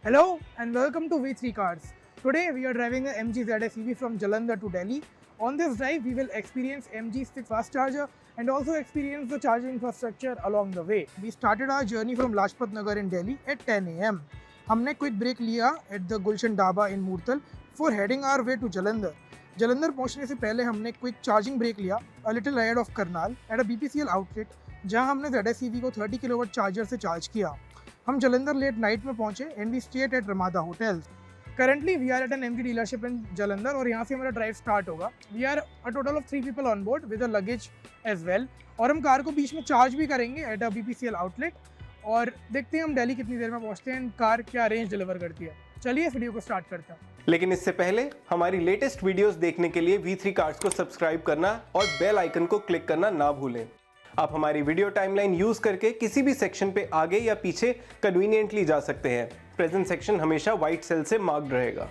Hello and welcome to V3 Cars. Today we are driving a MG ZS EV from Jalandhar to Delhi. On this drive we will experience MG's fast charger and also experience the charging infrastructure along the way. We started our journey from Lajpat Nagar in Delhi at 10 am. हमने quick break लिया at the Gulshan Dhaba in Murtal for heading our way to Jalandhar. Jalandhar पहुंचने से पहले हमने quick charging brick लिया a little ahead of Karnal at a BPCL outlet जहां हमने ZS EV को 30 किलोवाट चार्जर से चार्ज किया. हम जलंधर लेट नाइट में पहुंचे and we stayed at Ramada hotels. Currently we are at an MG dealership in Jalandhar और यहाँ से हमारा ड्राइव स्टार्ट होगा. We are a total of 3 people on board with a luggage as well और हम car को बीच में चार्ज भी करेंगे एट अ BPCL आउटलेट और देखते हैं हम दिल्ली कितनी देर में पहुँचते हैं एंड कार क्या रेंज डिलीवर करती है. चलिए इस वीडियो को स्टार्ट करते हैं. लेकिन इससे पहले हमारी लेटेस्ट वीडियोस देखने के लिए V3 कार्ड्स को सब्सक्राइब करना और बेल आइकन को क्लिक करना ना भूलें. आप हमारी वीडियो टाइमलाइन यूज करके किसी भी सेक्शन पे आगे या पीछे कन्वीनियंटली जा सकते हैं. प्रेजेंट सेक्शन हमेशा व्हाइट सेल से मार्क्ड रहेगा.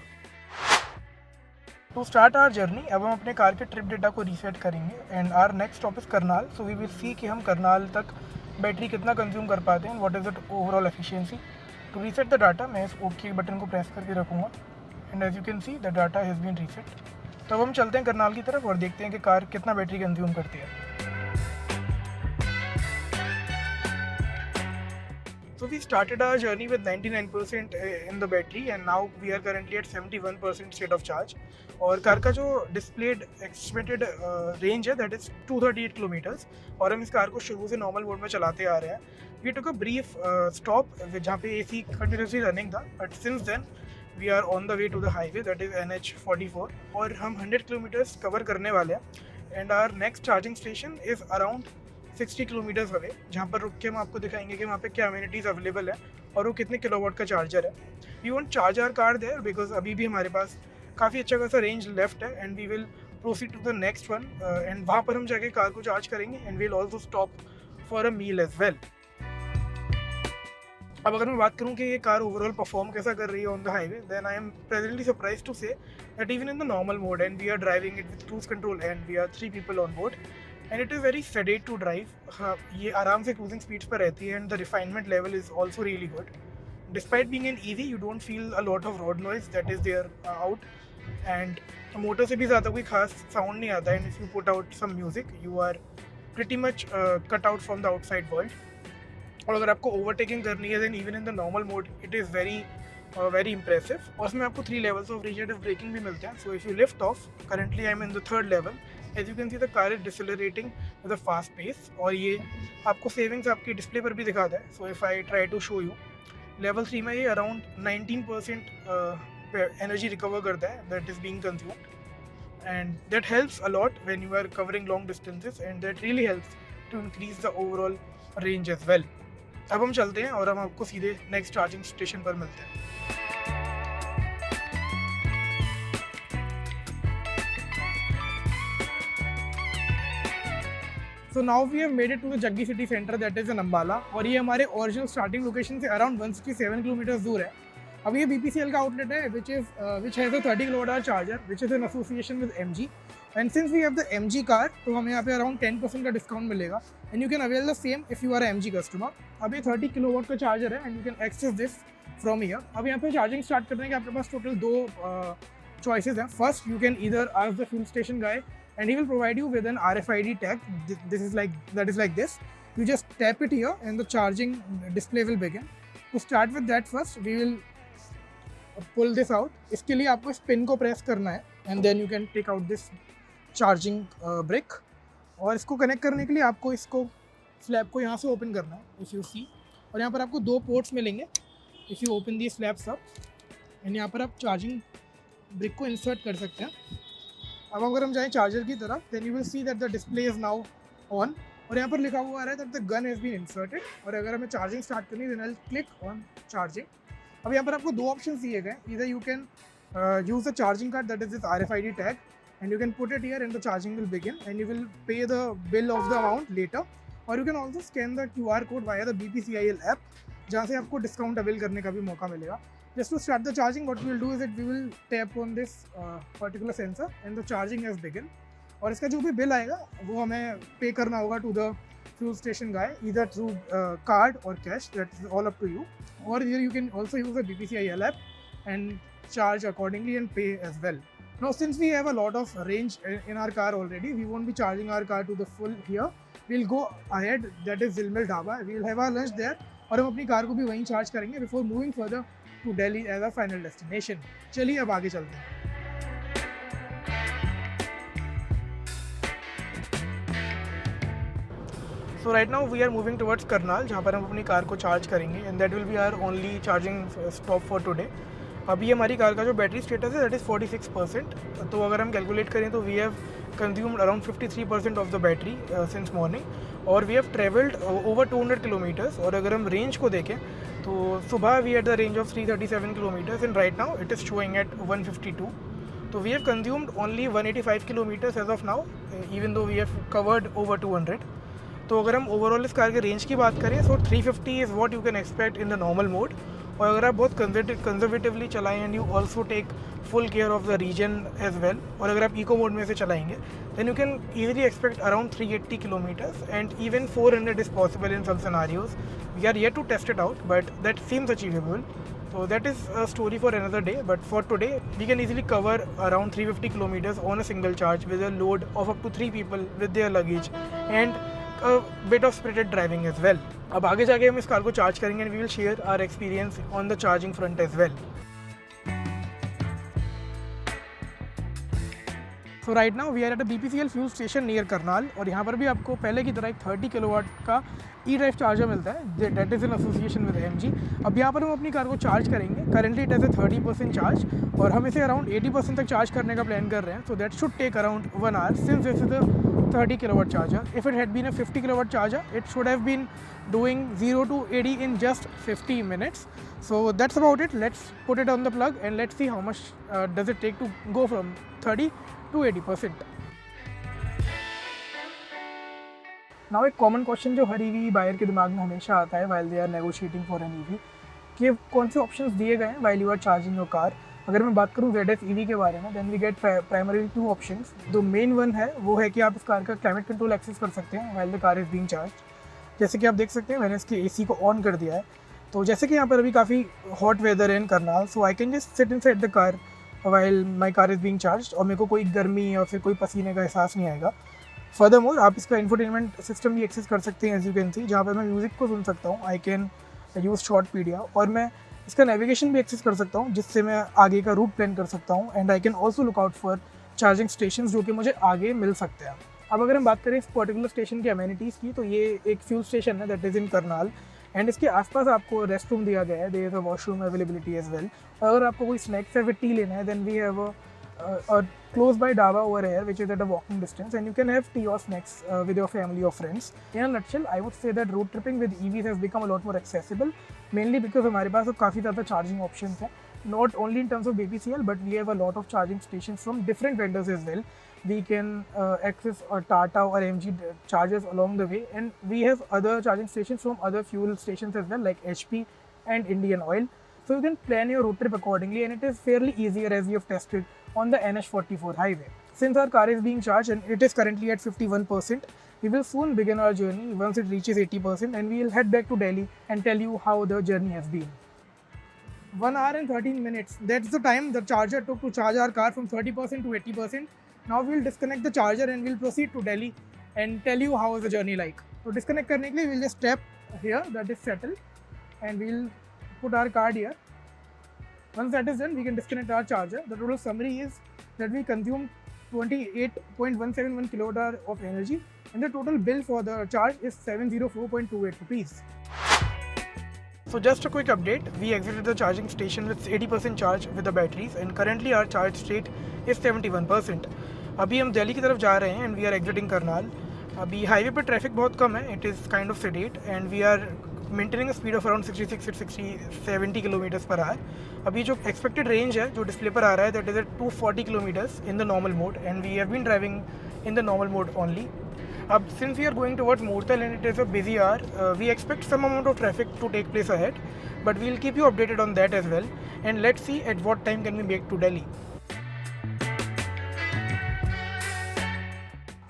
टू स्टार्ट आवर जर्नी अब हम अपने कार के ट्रिप डेटा को रीसेट करेंगे and our next stop is Karnal. So we will see कि हम करनाल तक बैटरी कितना कंज्यूम कर पाते हैं. What is the overall efficiency. To reset the data मैं इस ओके बटन को प्रेस करके रखूँगा and as you can see the data has been reset. तब हम चलते हैं करनाल की तरफ और देखते हैं कि कार कितना बैटरी कंज्यूम करती है. So we started our journey with 99% in the battery and now we are currently at 71% state of charge. और कार का जो displayed estimated range है that is 238 kilometers और हम इस कार को शुरू से normal mode में चलाते आ रहे हैं. We took a brief stop जहाँ पे AC continuously running था but since then we are on the way to the highway that is NH44 और हम 100 kilometers cover करने वाले हैं and our next charging station is around 60 kilometres away जहाँ पर रुक के हम आपको दिखाएंगे कि वहाँ पे क्या अम्यूनिटीज़ अवेलेबल है और वो कितने किलोवाट का चार्जर है. We want charge our car there because अभी भी हमारे पास काफ़ी अच्छा खासा रेंज लेफ्ट है and we will proceed to the next one and वहाँ पर हम जाके कार को चार्ज करेंगे and we will also stop for a meal as well. अब अगर मैं बात करूँ कि ये कार ओवरऑल परफॉर्म कैसा कर रही है on the highway then I am presently surprise to say that even in the normal mode and we are driving it with cruise control and we are 3 people on board and it is very sedate to drive. हाँ ये आराम से cruising speeds पर रहती है and the refinement level is also really good. Despite being an EV, you don't feel a lot of road noise that is there out and motor से भी ज़्यादा कोई खास sound नहीं आता and if you put out some music, you are pretty much cut out from the outside world. और अगर आपको overtaking करनी है then even in the normal mode, it is very impressive. और उसमें आपको 3 levels of regenerative braking भी मिलते हैं. So if you lift off, currently I am in the 3rd level. As you can see the car is decelerating with a fast pace और ये आपको savings आपकी डिस्प्ले पर भी दिखाता है. So if I try to show you, level 3 में ये around 19% energy recover करता है that is being consumed and that helps a lot when you are covering long distances and that really helps to increase the overall range as well. अब हम चलते हैं और हम आपको सीधे नेक्स्ट चार्जिंग स्टेशन पर मिलते हैं. So now we have made it to the Jaggi city center that is in Ambala और ये हमारे ओरिजिनल स्टार्टिंग लोकेशन से अराउंड 167 किलोमीटर दूर है. अब ये BPCL का आउटलेट है which has a 30 kWh charger which is in association with MG and since we have the MG car तो हमें यहाँ पे अराउंड 10% का डिस्काउंट मिलेगा and you can avail the same if you are a MG customer. अब ये 30 kilowatt का charger है and you can access this from here. अब यहाँ पे चार्जिंग स्टार्ट करने के आपके पास टोटल 2 चॉइसेस हैं. First you can either ask the fuel station guy and he will provide you with an RFID tag. That is like this. You just tap it here and the charging display will begin. To start with that first, we will pull this out. इसके लिए आपको इस pin को press करना है and then you can take out this charging brick. और इसको connect करने के लिए आपको इसको स्लैब को यहाँ से ओपन करना है. If you see और यहाँ पर आपको 2 पोर्ट्स मिलेंगे. If you open these slabs up and यहाँ पर आप चार्जिंग ब्रिक को इंसर्ट कर सकते हैं. अब अगर हम जाएँ चार्जर की तरफ then you will see that the display is now on और यहाँ पर लिखा हुआ आ रहा है that the gun has been inserted. और अगर हमें चार्जिंग स्टार्ट करनी है then I will click on charging. अब यहाँ पर आपको 2 ऑप्शन दिए गए. Either you can use the charging card that is this RFID tag and you can put it here and the charging will begin and you will pay the bill of the amount later. और you can also scan the QR code via the BPCIL app जहाँ से आपको discount avail करने का भी मौका मिलेगा. Just to start the charging, what we will do is that we will tap on this particular sensor and the charging has begun. और इसका जो भी बिल आएगा वो हमें पे करना होगा to the fuel station guy, either through card or cash. That's all up to you. Or you can also use the BPCIL app and charge accordingly and pay as well. Now, since we have a lot of range in our car already, we won't be charging our car to the full here. We'll go ahead, that is Zilmil Dhaba. We'll have our lunch there और हम अपनी car को भी वहीं charge करेंगे before moving further to Delhi as our final destination. चलिए अब आगे चलते हैं. So right now we are moving towards Karnal, जहाँ पर हम अपनी कार को चार्ज करेंगे and that will be our only charging stop for today. अभी हमारी कार का जो बैटरी स्टेटस है दैट इज़ 46%. तो अगर हम कैलकुलेट करें तो we have consumed around 53% of the battery since morning और we have travelled over 200 kilometres. और अगर हम रेंज को देखें तो सुबह we at the range of 337 kilometres and right now it is showing at 152. तो we have consumed only 185 kilometres as of now even though we have covered over 200. तो अगर हम ओवरऑल इस कार के रेंज की बात करें so 350 is what you can expect in the normal mode. और अगर आप बहुत कंजर्वेटिवली चलाएं and you also take full care of the region as well और अगर आप इको मोड में से चलाएंगे then you can easily expect around 380 kilometres and even 400 is possible in some scenarios. We are yet to test it out but that seems achievable. So that is a story for another day, but for today we can easily cover around 350 kilometers on a single charge with a load of up to 3 people with their luggage and a bit of spirited driving as well. अब आगे जाके हम इस car को charge करेंगे and we will share our experience on the charging front as well. So right now we are at a BPCL fuel station near Karnal और यहाँ पर भी आपको पहले की तरह एक 30 किलोवाट का E-ड्राइव चार्जर मिलता है that is in association with AMG. अब यहाँ पर हम अपनी कार को चार्ज करेंगे. Currently it has a 30% charge और हम इसे अराउंड 80% तक चार्ज करने का प्लान कर रहे हैं. So that should take around 1 hour since this is a 30 kilowatt charger. If it had been a 50 kilowatt charger, it should have been doing 0 to 80 in just 50 minutes. So that's about it. Let's put it on the plug and let's see how much does it take to go from 30 to 80%. Now एक common question जो हर EV buyer के दिमाग में हमेशा आता है while they are negotiating for an EV कि कौन से ऑप्शंस दिए गए हैं while you are charging your car. अगर मैं बात करूँ ZF EV के बारे में then we get primary 2 options. जो मेन वन है वो है कि आप इस कार का क्लाइमेट कंट्रोल एक्सेस कर सकते हैं while the car is being charge. जैसे कि आप देख सकते हैं मैंने इसके AC को ऑन कर दिया है. तो जैसे कि यहाँ पर अभी काफ़ी हॉट वेदर है in Karnal so I can just sit inside the car while my car is being charge और मेरे को कोई गर्मी या फिर कोई पसीने का एहसास नहीं आएगा. फर्दरमोर आप इसका इंफोटेनमेंट सिस्टम भी एक्सेस कर सकते हैं एज यू कैन सी जहाँ पर मैं म्यूज़िक को सुन सकता हूँ. आई कैन यूज़ शॉर्ट पीडिया और मैं इसका नेविगेशन भी एक्सेस कर सकता हूँ जिससे मैं आगे का रूट प्लान कर सकता हूँ and I can also look out for charging station जो कि मुझे आगे मिल सकते हैं. अब अगर हम बात करें इस पर्टिकुलर स्टेशन की अमेनिटीज़ की तो ये एक फ्यूल स्टेशन है that is in Karnal and इसके आसपास आपको रेस्ट रूम दिया गया है. There is a washroom availability as well. और अगर आपको कोई स्नैक्स या फिर टी लेना है then we have a close by dhaba over here which is at a walking distance and you can have tea or snacks with your family or friends. In a nutshell I would say that road tripping with EVs has become a lot more accessible mainly because हमारे पास अब काफ़ी ज़्यादा charging options हैं. Not only in terms of BPCL but we have a lot of charging stations from different vendors as well. We can access Tata or AMG chargers along the way and we have other charging stations from other fuel stations as well like HP and Indian Oil. So you can plan your road trip accordingly and it is fairly easier as we have tested on the NH44 highway. Since our car is being charged and it is currently at 51%, we will soon begin our journey once it reaches 80% and we will head back to Delhi and tell you how the journey has been. 1 hour and 13 minutes. That's the time the charger took to charge our car from 30% to 80%. Now we will disconnect the charger and we'll proceed to Delhi and tell you how is the journey like. So disconnect करने के लिए we'll just tap here that is settled and we'll put our card here. Once that is done, we can disconnect our charger. The total summary is that we consumed 28.171 kilowatt-hour of energy and the total bill for the charge is 704.28 rupees. So just a quick update, we exited the charging station with 80% charge with the batteries and currently our charge state is 71%. अभी हम दिल्ली की तरफ जा रहे हैं and we are exiting Karnal. अभी highway पर traffic बहुत कम है, it is kind of sedate and we are maintaining a speed of around 66 to 70 kilometers per hour. अभी जो expected range है जो डिस्प्ले पर आ रहा है that is at 240 kilometers in the normal mode and we have been driving in the normal mode only. अब since we are going towards Moorthal and it is a busy hour, we expect some amount of traffic to take place ahead, but we will keep you updated on that as well and let's see at what time can we make to Delhi.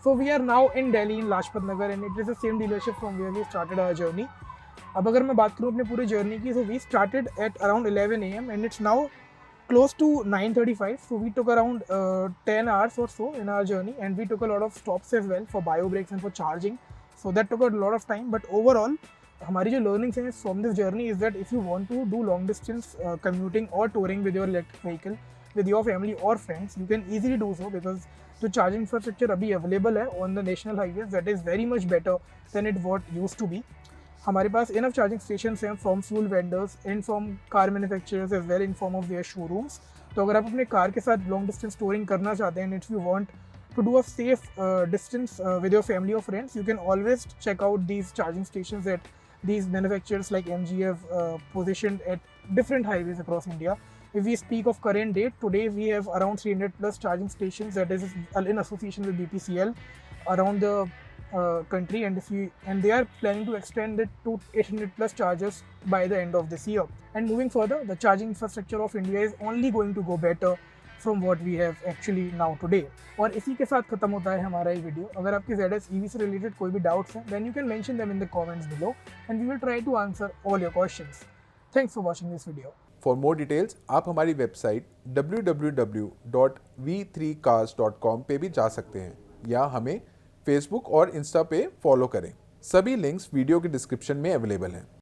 So we are now in Delhi in Lajpat Nagar and it is the same dealership from where we started our journey. अब अगर मैं बात करूँ अपने पूरे journey की, so we started at around 11 AM and it's now close to 9:35. So we took around 10 hours or so in our journey and we took a lot of stops as well for bio breaks and for charging. So that took a lot of time, but overall हमारी जो learnings हैं from this journey is that if you want to do long distance commuting or touring with your electric vehicle with your family or friends, you can easily do so because जो charging infrastructure अभी available है on the national highways, that is very much better than it what used to be. हमारे पास enough charging station हैं from fuel vendors and from car manufacturers as well in form of their showrooms. तो अगर आप अपने car के साथ long distance touring करना चाहते हैं, if you want to do a safe distance with your family or friends, you can always check out these charging stations that these manufacturers like MG have positioned at different highways across India. If we speak of current date, today we have around 300 plus charging stations that is in association with BPCL around the country, and they are planning to extend it to 800 plus chargers by the end of this year. And moving further, the charging infrastructure of India is only going to go better from what we have actually now today. और इसी के साथ खत्म होता है हमारा ये video. अगर आपके ZS EV से रिलेटेड कोई भी डाउट्स हैं, then you can mention them in the comments below and we will try to answer all your questions. Thanks for watching this video. For more details, आप हमारी website www.v3cars.com पे भी जा सकते हैं या हमें फेसबुक और इंस्टा पे फॉलो करें. सभी लिंक्स वीडियो के डिस्क्रिप्शन में अवेलेबल हैं.